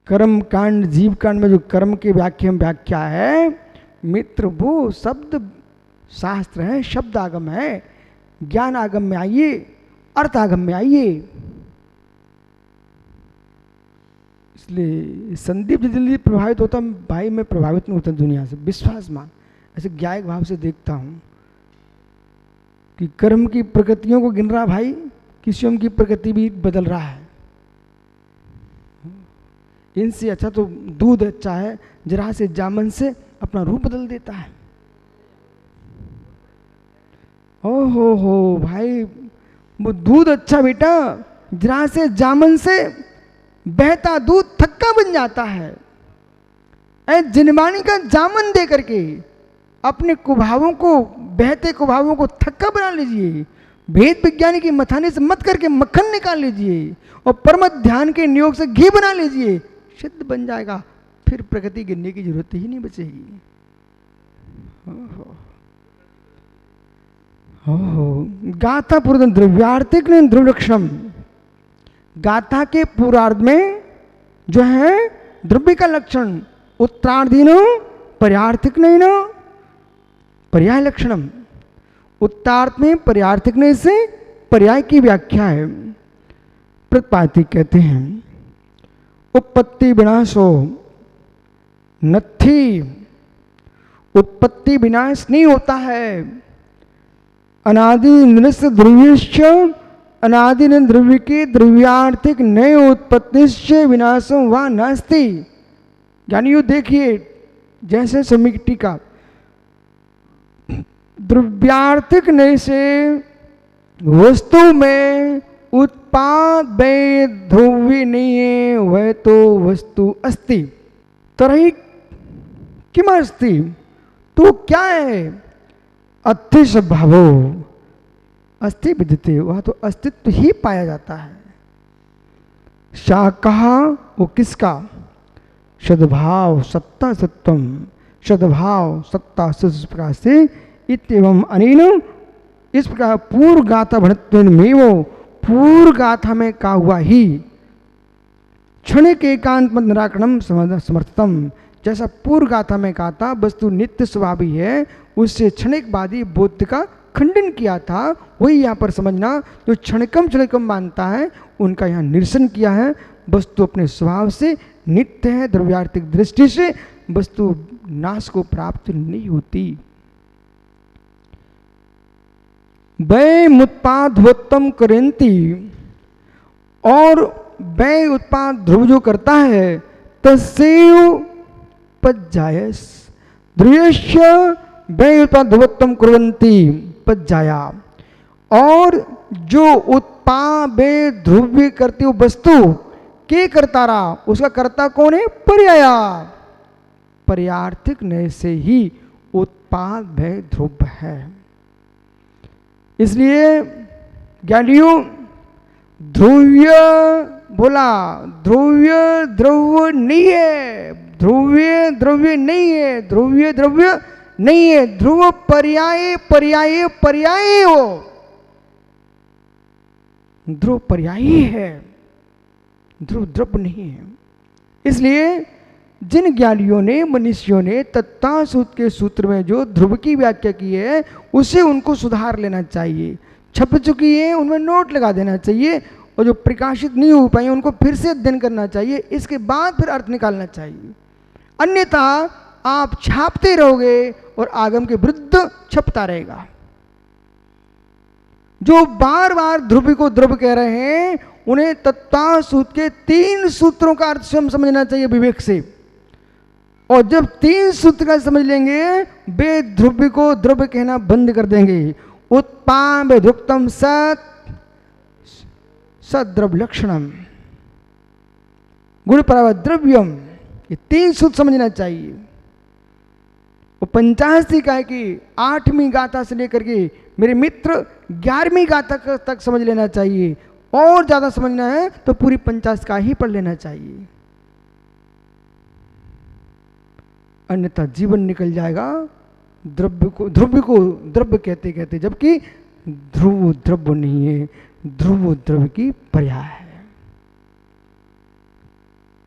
कर्म कांड जीव कांड में जो कर्म की व्याख्या है मित्र, वो शब्द शास्त्र है, शब्द आगम है। ज्ञान आगम में आइए, अर्थ आगम में आइए। इसलिए संदीप जल्दी प्रभावित होता, भाई मैं प्रभावित नहीं होता दुनिया से, विश्वास मान। ऐसे ज्ञायक भाव से देखता हूँ कि कर्म की प्रकृतियों को गिन रहा भाई, किसी की प्रकृति भी बदल रहा है। इनसे अच्छा तो दूध अच्छा है, जरा से जामन से अपना रूप बदल देता है। ओ हो भाई, वो दूध अच्छा बेटा, जरा से जामन से बहता दूध थक्का बन जाता है। जिनवाणी का जामन दे करके अपने कुभावों को, बहते कुभावों को थक्का बना लीजिए। भेद विज्ञानी के मथाने से मत करके मक्खन निकाल लीजिए और परम ध्यान के नियोग से घी बना लीजिए, सिद्ध बन जाएगा। फिर प्रकृति गिनने की जरूरत ही नहीं बचेगी। गाथा पूर्व द्रव्यार्थिक द्रव्यक्षम, गाथा के पूर्वार्ध में जो है द्रव्य का लक्षण, उत्तरार्धीन पर्यार्थिक नहीं न पर्याय लक्षणम। उत्तरार्थ में पर्यार्थिक नहीं से पर्याय की व्याख्या है। प्रतिपादिक कहते हैं उत्पत्ति विनाशो नथी, उत्पत्ति विनाश नहीं होता है। अनादि निरस्त द्रव्यश्च, अनादि द्रव्य के द्रव्यार्थिक नए उत्पत्ति विनाशम व नास्ति। यानी यो देखिए, जैसे समिति का द्रव्यार्थिक नए से वस्तु में उत्पाद वे ध्रुवी नहीं है, वह तो वस्तु अस्ति। तरही किम अस्ति, तो क्या है? अस्थि स्वभावो अस्थि विद्यते, वह तो अस्तित्व ही पाया जाता है। शाकहा वो किसका? सद्भाव सत्ता सत्वम, सद्भाव सत्ता इस प्रकार से इत्येवं अनेन, इस प्रकार पूर्व गाथा भणत्वेनमेवो, पूर्व गाथा में कहा हुआ ही क्षणिक एकांत मत निराकरणम समर्थतम, जैसा पूर्व गाथा में कहा था वस्तु नित्य स्वभावी है, उससे क्षणिकवादी बोध का खंडन किया था, वही यहाँ पर समझना। जो क्षणिकम मानता है उनका यहाँ निरसन किया है। वस्तु अपने स्वभाव से नित्य है, द्रव्यार्थिक दृष्टि से वस्तु नाश को प्राप्त नहीं होती। वै उत्पादोत्तम करेंती, और वै उत्पाद ध्रुव जो करता है तस्यैव पज्जायस, ध्रुवस्य वै उत्पाद ध्रुवोत्तम कुर्वन्ति पज्जाया, और जो उत्पाद वे ध्रुव्य करती वस्तु के करता रहा, उसका कर्ता कौन है? पर्याया। पर्यार्थिक नय से ही उत्पाद भय ध्रुव है। इसलिए ज्ञानियों ध्रुव्य बोला, ध्रुव्य द्रव्य नहीं है, ध्रुव्य द्रव्य नहीं है, ध्रुव्य द्रव्य नहीं है, ध्रुव पर्याय पर्याय पर्याय हो, ध्रुव पर्यायी है, ध्रुव द्रव्य नहीं है। इसलिए जिन ज्ञानियों ने, मनुष्यों ने तत्ता सूत्र के सूत्र में जो ध्रुव की व्याख्या की है उसे उनको सुधार लेना चाहिए। छप चुकी है उनमें नोट लगा देना चाहिए, और जो प्रकाशित नहीं हो पाई उनको फिर से अध्ययन करना चाहिए, इसके बाद फिर अर्थ निकालना चाहिए। अन्यथा आप छापते रहोगे और आगम के विरुद्ध छपता रहेगा। जो बार बार ध्रुव को ध्रुव कह रहे हैं उन्हें तत्ता सूत्र के 3 सूत्रों का अर्थ स्वयं समझना चाहिए विवेक से, और जब 3 सूत्र का समझ लेंगे वे ध्रुव को ध्रुव कहना बंद कर देंगे। उत्पाद ध्रुक्तम सत सद्रव लक्षणम गुण परावत द्रव्यम, ये 3 सूत्र समझना चाहिए। वो 85 का है कि 8वीं गाथा से लेकर के मेरे मित्र 11वीं गाथा तक समझ लेना चाहिए, और ज्यादा समझना है तो पूरी 50 का ही पढ़ लेना चाहिए, अन्यथा जीवन निकल जाएगा ध्रुव को द्रव्य कहते कहते, जबकि ध्रुव द्रव्य नहीं है, ध्रुव द्रव्य की पर्याय है।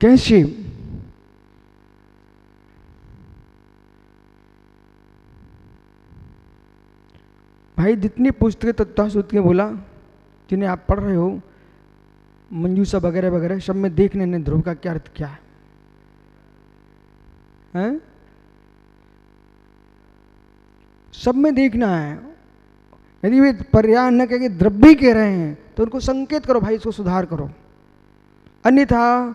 कैसे? भाई जितनी पुस्तकें तत्वसूत्र बोला जिन्हें आप पढ़ रहे हो, मंजूषा वगैरह वगैरह, सब में देखने ने ध्रुव का क्या अर्थ क्या है, हैं? सब में देखना है। यदि वे पर्याय न कह के द्रव्य कह रहे हैं तो उनको संकेत करो, भाई इसको सुधार करो, अन्यथा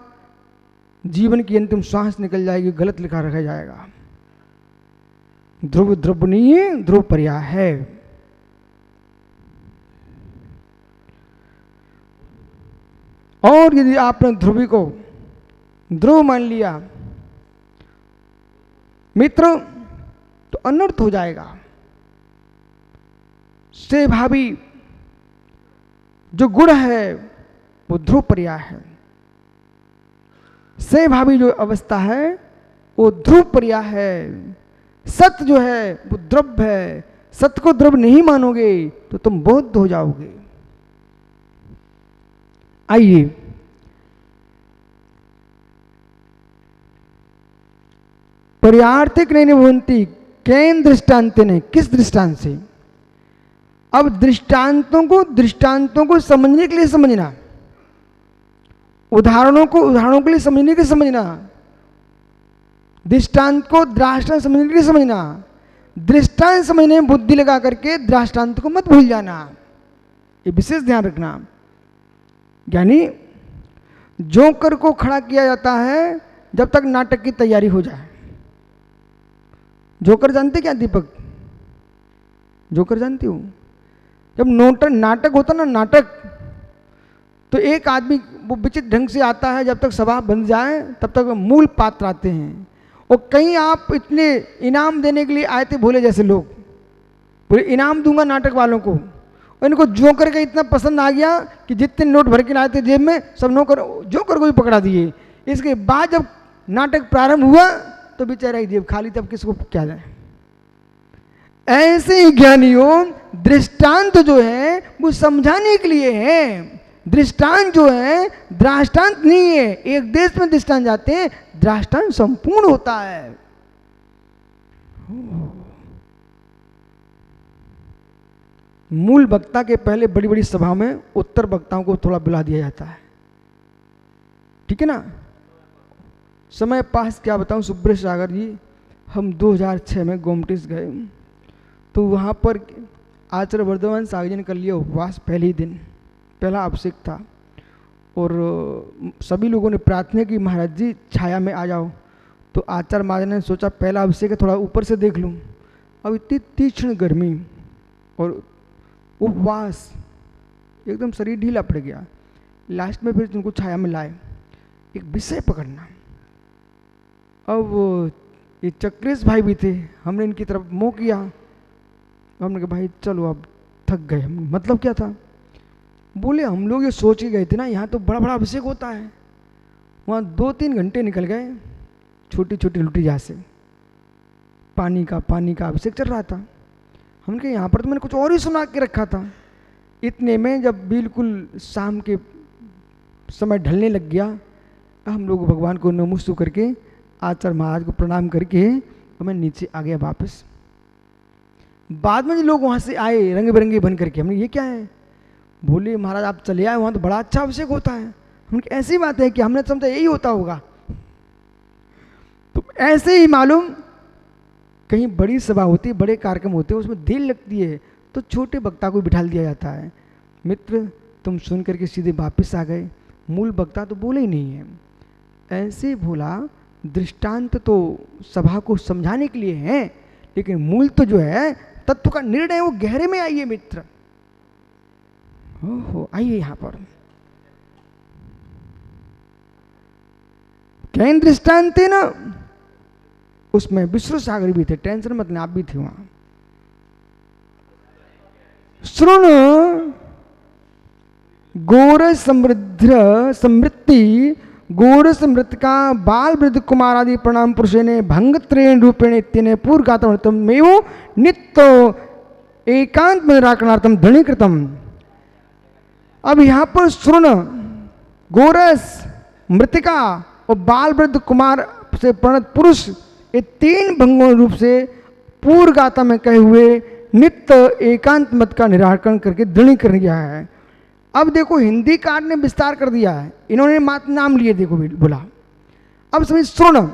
जीवन की अंतिम श्वास निकल जाएगी, गलत लिखा रखा जाएगा। ध्रुव द्रव्य नहीं है, ध्रुव पर्याय है। और यदि आपने ध्रुवी को ध्रुव मान लिया मित्र तो अनर्थ हो जाएगा। से भावी जो गुण है वो ध्रुव पर्याय है, से भावी जो अवस्था है वो ध्रुव पर्याय है। सत्य जो है वो द्रव्य है, सत्य को द्रव्य नहीं मानोगे तो तुम बौद्ध हो जाओगे। आइए पर्यार्थिक नहीं भवन्ति केन दृष्टांत ने, किस दृष्टांत से? अब दृष्टांतों को समझने के लिए समझना, उदाहरणों के लिए समझने के लिए समझना, दृष्टांत को दृष्टांत समझने के लिए समझना। दृष्टांत समझने में बुद्धि लगा करके दृष्टांत को मत भूल जाना, ये विशेष ध्यान रखना। यानी जोकर को खड़ा किया जाता है जब तक नाटक की तैयारी हो जाए। जोकर जानते क्या दीपक? जोकर जानती हो? जब नाटक होता ना, नाटक, तो एक आदमी वो विचित्र ढंग से आता है, जब तक सभा बन जाए तब तक मूल पात्र आते हैं। और कहीं आप इतने इनाम देने के लिए आए थे भोले जैसे लोग, बोले इनाम दूंगा नाटक वालों को, और इनको जोकर का इतना पसंद आ गया कि जितने नोट भर के लाए थे जेब में सब जोकर को भी पकड़ा दिए। इसके बाद जब नाटक प्रारंभ हुआ तो बेचारा जेब खाली, तब किसको क्या जाए। ऐसे ही ज्ञानियों दृष्टांत जो है वो समझाने के लिए है। दृष्टांत जो है दृष्टांत नहीं है। एक देश में दृष्टांत जाते हैं, दृष्टांत संपूर्ण होता है। मूल वक्ता के पहले बड़ी बड़ी सभा में उत्तर वक्ताओं को थोड़ा बुला दिया जाता है, ठीक है ना। समय पास क्या बताऊं, सुब्रह सागर जी, हम 2006 में गोमतीस गए, तो वहाँ पर आचार्य वर्धमान सागर जी ने कर लिया उपवास। पहले ही दिन पहला अभिषेक था और सभी लोगों ने प्रार्थना की महाराज जी छाया में आ जाओ। तो आचार्य महाराज ने सोचा पहला अभिषेक है, थोड़ा ऊपर से देख लूँ। अब इतनी तीक्ष्ण गर्मी और उपवास, एकदम शरीर ढीला पड़ गया। लास्ट में फिर उनको छाया में लाए, एक विषय पकड़ना। अब ये चक्रेश भाई भी थे, हमने इनकी तरफ मुँह किया, हमने कहा भाई चलो अब थक गए। मतलब क्या था? बोले हम लोग ये सोच के गए थे ना, यहाँ तो बड़ा बड़ा अभिषेक होता है। वहाँ 2-3 घंटे निकल गए, छोटी छोटी लुटी जैसे पानी का अभिषेक चल रहा था। हमने कहा यहाँ पर तो मैंने कुछ और ही सुना के रखा था। इतने में जब बिल्कुल शाम के समय ढलने लग गया, हम लोग भगवान को नमस्ते करके आचार्य महाराज को प्रणाम करके तो मैं नीचे आ गया वापस। बाद में जो लोग वहाँ से आए रंग बिरंगे बन करके, हमने ये क्या है? बोले महाराज आप चले आए, वहाँ तो बड़ा अच्छा अभिषेक होता है। हमने ऐसी बात है कि हमने समझा यही होता होगा। तो ऐसे ही मालूम कहीं बड़ी सभा होती है, बड़े कार्यक्रम होते हैं, उसमें देर लगती है तो छोटे वक्ता को बिठा दिया जाता है। मित्र तुम सुन करके सीधे वापस आ गए, मूल वक्ता तो बोले ही नहीं है। ऐसे बोला दृष्टांत तो सभा को समझाने के लिए है, लेकिन मूल तो जो है तत्व का निर्णय वो गहरे में आइए मित्र। ओहो आइए यहां पर कैन दृष्टांत थे ना, उसमें विश्व सागर भी थे, टेंशन मत लें, आप भी थे वहां। श्रुण गोर समृद्धि गोर समृद्धिका बाल वृद्ध कुमार आदि प्रणाम पुरुषे ने भंग त्रेण रूपेण इत्यने पूर्व गातम मेव नित्य एकांत में निराकरणार्थम धनीकृतम। अब यहाँ पर श्रुण, गोरस, मृतिका और बाल वृद्ध कुमार से परिणत पुरुष, ये तीन भंगों रूप से पूर्व गाथा में कहे हुए नित्य एकांत मत का निराकरण करके दृढ़ीकरण किया है। अब देखो हिंदी कार ने विस्तार कर दिया है, इन्होंने मात्र नाम लिए, देखो बोला। अब समझ श्रोण,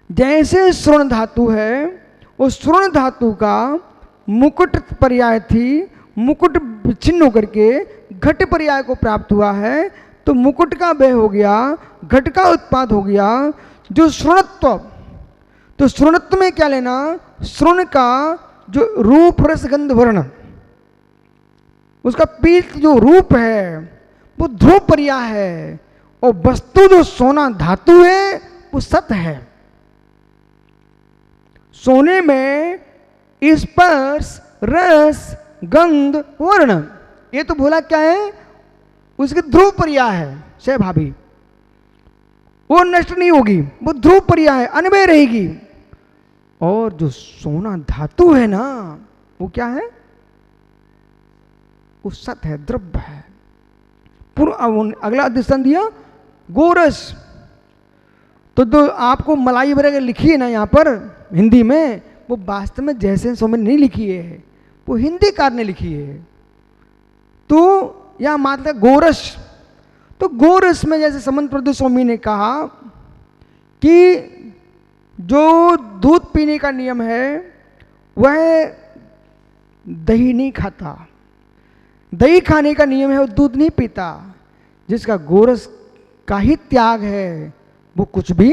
जैसे श्रोण धातु है, उस श्रोण धातु का मुकुट पर्याय थी, मुकुट विच्छिन्न होकर के घट पर्याय को प्राप्त हुआ है, तो मुकुट का व्यय हो गया, घट का उत्पाद हो गया। जो श्रोणत्व, तो श्रोणत्व में क्या लेना, श्रोण का जो रूप रस गंध वर्ण, उसका पीठ जो रूप है वो ध्रुव पर्याय है, और वस्तु जो सोना धातु है वो सत है। सोने में स्पर्श रस गंध वर्ण, ये तो बोला क्या है, उसकी ध्रुव पर्याय है, से भाभी वो नष्ट नहीं होगी, वो ध्रुव पर्याय है, अनवय रहेगी। और जो सोना धातु है ना, वो क्या है, वो सत है, द्रव्य है। अगला दृष्टांत दिया गोरस, तो आपको मलाई वगैरह लिखी है ना यहाँ पर हिंदी में, वो वास्तव में जैसे स्वामी ने नहीं लिखी है, वो हिंदी कार ने लिखी है। तो यहाँ मात्र गोरस, तो गोरस में जैसे समंत प्रद्युत स्वामी ने कहा कि जो दूध पीने का नियम है वह दही नहीं खाता, दही खाने का नियम है वो दूध नहीं पीता। जिसका गोरस का ही त्याग है वो कुछ भी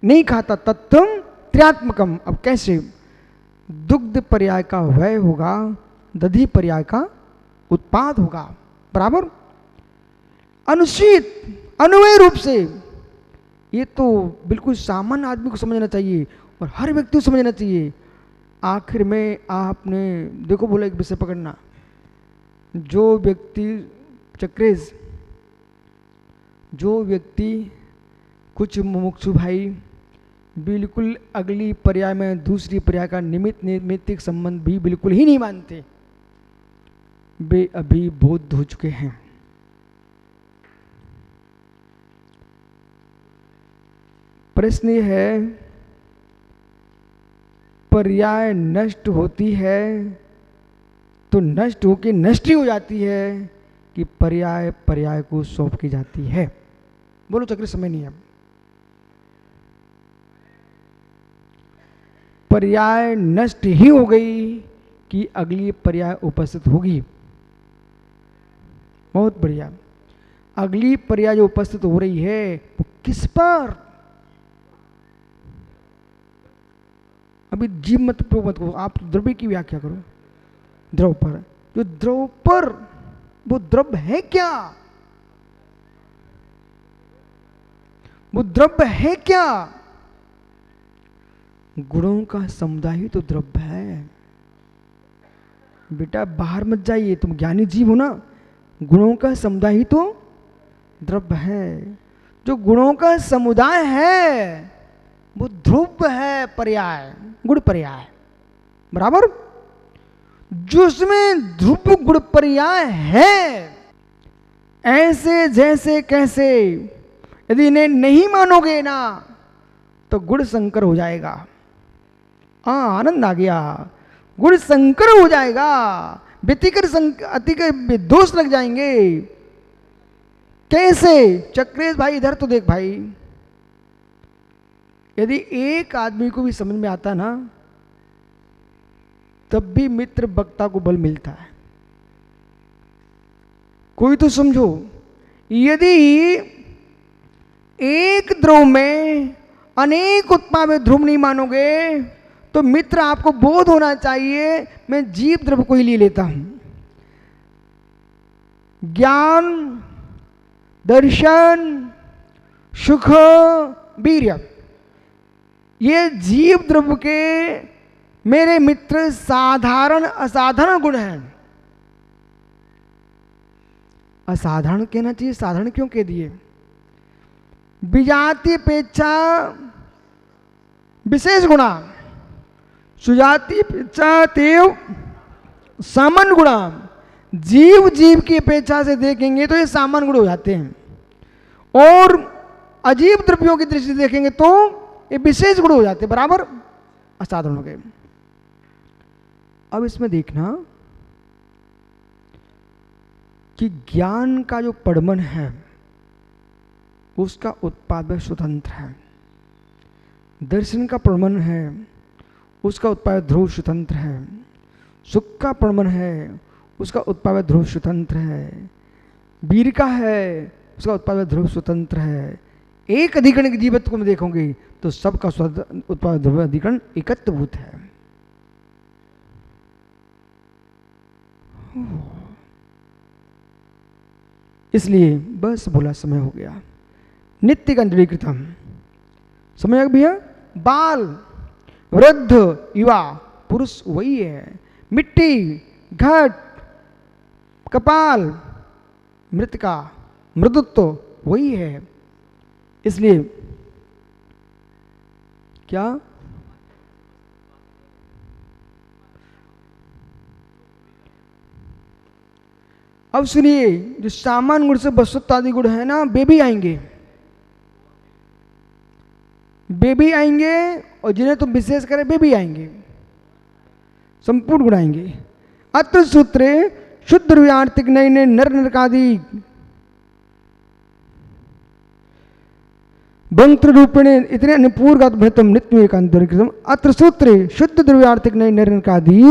नहीं खाता। तत्वम त्र्यात्मकम, अब कैसे, दुग्ध पर्याय का व्यय होगा, दधि पर्याय का उत्पाद होगा, बराबर। अनुचित अनुवय रूप से, ये तो बिल्कुल सामान्य आदमी को समझना चाहिए और हर व्यक्ति को समझना चाहिए। आखिर में आपने देखो बोला एक विषय पकड़ना, जो व्यक्ति चक्रेश, जो व्यक्ति कुछ मुमुक्षु भाई बिल्कुल अगली पर्याय में दूसरी पर्याय का निमित्त नैमित्तिक संबंध भी बिल्कुल ही नहीं मानते, वे अभी बौद्ध हो चुके हैं। प्रश्न ये है, पर्याय नष्ट होती है तो नष्ट होके नष्ट ही हो जाती है कि पर्याय पर्याय को सौंप की जाती है? बोलो चक्र, समय नहीं है। पर्याय नष्ट ही हो गई कि अगली पर्याय उपस्थित होगी? बहुत बढ़िया। अगली पर्याय जो उपस्थित हो रही है वो किस पर? अभी जीव मत प्रो मत करो, आप द्रव्य की व्याख्या करो। द्रव पर, जो द्रव पर, वो द्रव्य है क्या? वो द्रव्य है क्या? गुणों का समुदाय ही तो द्रव्य है। बेटा बाहर मत जाइए, तुम ज्ञानी जीव हो ना। गुणों का समुदाय ही तो द्रव्य है। जो गुणों का समुदाय है वो ध्रुव है, पर्याय, गुण पर्याय, बराबर। जिसमें ध्रुव गुण पर्याय है, ऐसे जैसे कैसे, यदि इन्हें नहीं मानोगे ना तो गुण संकर हो जाएगा। आनंद आ गया, गुण संकर हो जाएगा, व्यतिकर अतिकर दोष लग जाएंगे। कैसे? चक्रेश भाई इधर तो देख भाई, यदि एक आदमी को भी समझ में आता ना तब भी मित्र वक्ता को बल मिलता है। कोई तो समझो, यदि एक ध्रुव में अनेक उत्पाद ध्रुव नहीं मानोगे तो मित्र आपको बोध होना चाहिए मैं जीव द्रव्य को ही ले लेता हूं। ज्ञान, दर्शन, सुख, वीर्य, ये जीव द्रव्य के मेरे मित्र साधारण असाधारण गुण हैं। असाधारण कहना चाहिए, साधारण क्यों कह दिए? विजाति अपेक्षा विशेष गुणा, सुजाति अपेक्षा तेव सामान्य गुणा। जीव जीव की अपेक्षा से देखेंगे तो ये सामान्य गुण हो जाते हैं। और अजीब द्रव्यों की दृष्टि से देखेंगे तो ये विशेष गुण हो जाते, बराबर असाधारण हो गए। अब इसमें देखना कि ज्ञान का जो पड़मन है उसका उत्पाद स्वतंत्र है, दर्शन का प्रमाण है उसका उत्पाद ध्रुव स्वतंत्र है, सुख का प्रमाण है उसका उत्पाद ध्रुव स्वतंत्र है, वीर का है उसका उत्पाद ध्रुव स्वतंत्र है। एक अधिकरण की जीवत्व को में देखोगे तो सबका उत्पाद ध्रुव अधिकरण एकत्वभूत है। इसलिए बस बोला समय हो गया। नित्य का दृढ़ीकृतम समझ आ भैया, बाल वृद्ध युवा पुरुष वही है, मिट्टी घट कपाल मृतिका मृदुत्व वही है। इसलिए क्या अब सुनिए, जो सामान्य गुण से वस्तुत्व आदि गुण है ना, वे भी आएंगे, वे भी आएंगे, और जिन्हें तुम विशेष करें वे भी आएंगे, संपूर्ण गुण आएंगे। अत्र सूत्रे शुद्ध द्रव्यार्थिक नए नए नर नरकादि बंत्र रूपेण इतने अनुपूर्वगत भृतम नित्य एकांतरिकृतम। अत्र सूत्रे शुद्ध द्रव्यार्थिक नए नर नरकादि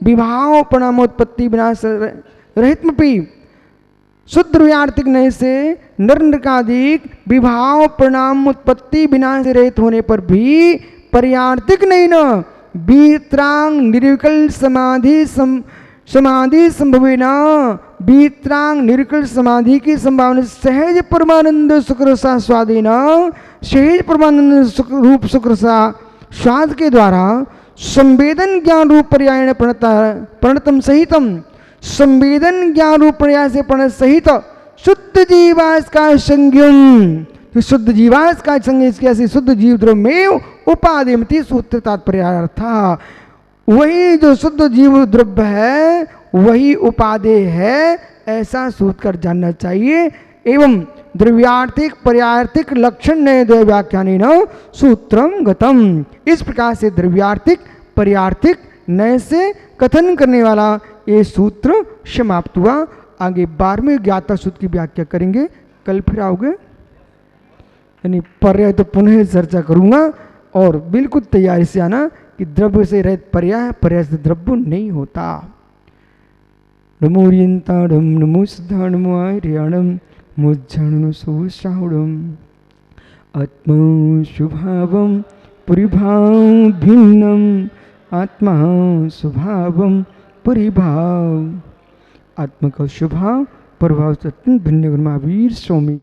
विभाव परिणामोत्पत्ति विनाश रहितमपि शुद्ध द्रव्यार्थिक नय से नर नरकादिक विभाव परिणाम उत्पत्ति विनाश रहित होने पर भी पर्यार्थिक नहीं न बीत्रांग निर्विकल समाधि संभवेन बीत्रांग निर्विकल समाधि की संभावना सहज परमानंद सुखरसा स्वादेन सहज परमानंद रूप सुखरसा स्वाद के द्वारा संवेदन ज्ञान रूप पर्यायण प्रणतम सहितम संवेदन ज्ञान रूप पर्याय से प्रणत सहित शुद्ध जीवास का संज्ञम, शुद्ध जीवास का संज्ञ इसके शुद्ध जीव द्रव्य उपादेमति सूत्र तात्पर्यार्थ। वही जो शुद्ध जीव द्रव्य है वही उपादेय है, ऐसा सूत्र कर जानना चाहिए। एवं द्रव्यार्थिक पर्यार्थिक लक्षण नए द्वय व्याख्यान सूत्रम गतम। इस प्रकार से द्रव्यार्थिक पर्यार्थिक नए से कथन करने वाला ये सूत्र समाप्त हुआ। आगे 12वें ज्ञाता सूत्र की व्याख्या करेंगे, कल फिर आओगे, यानी पर्याय तो पुनः चर्चा करूंगा, और बिल्कुल तैयारी से आना कि द्रव्य से रहित पर्याय, पर्याय से द्रव्य नहीं होता। नमो रियंताड़म नमो सिद्धाणम आर्याणम मुज्जणनु सुश्रावणम आत्मा शुभावम परिभाव भिन्नम आत्मा स्वभावम परिभाव। आत्मा का स्वभाव प्रभाव से भिन्न महावीर स्वामी।